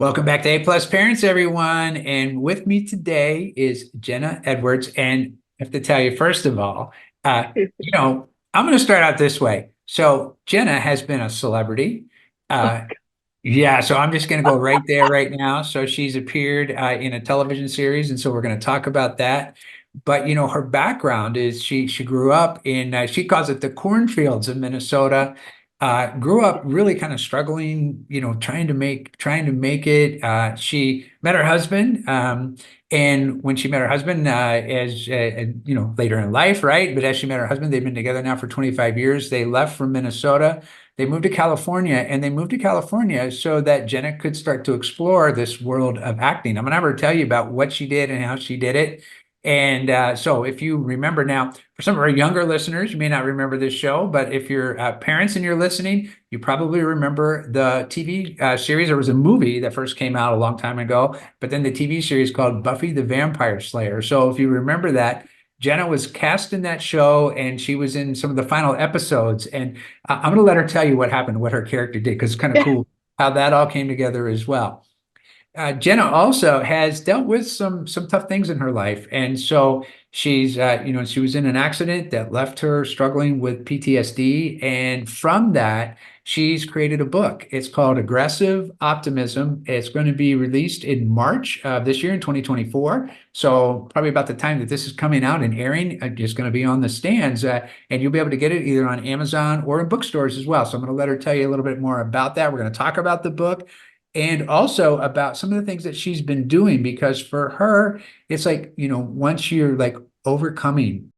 Welcome back to A Plus Parents, everyone. And with me today is Jenna Edwards. And I have to tell you, first of all, I'm going to start out this way. So Jenna has been a celebrity. Uh, yeah, so I'm just going to go right there right now. So she's appeared in a television series, and so we're going to talk about that. But her background is she grew up in she calls it the cornfields of Minnesota. Grew up really kind of struggling, trying to make it. She met her husband, and when she met her husband, as later in life, right? But as she met her husband, they've been together now for 25 years. They left from Minnesota. They moved to California, and they moved to California so that Jenna could start to explore this world of acting. I'm gonna have her tell you about what she did and how she did it. And so, if you remember now, for some of our younger listeners, you may not remember this show, but if you're parents and you're listening, you probably remember the TV series. There was a movie that first came out a long time ago, but then the TV series called Buffy the Vampire Slayer. So, if you remember that, Jenna was cast in that show and she was in some of the final episodes. And I'm going to let her tell you what happened, what her character did, because it's kind of cool how that all came together as well. Jenna also has dealt with some tough things in her life, and so she was in an accident that left her struggling with PTSD, and from that, she's created a book. It's called Aggressive Optimism. It's going to be released in March of this year in 2024. So probably about the time that this is coming out and airing, it's going to be on the stands, and you'll be able to get it either on Amazon or in bookstores as well. So I'm going to let her tell you a little bit more about that. We're going to talk about the book and also about some of the things that she's been doing because for her, it's like, once you're like overcoming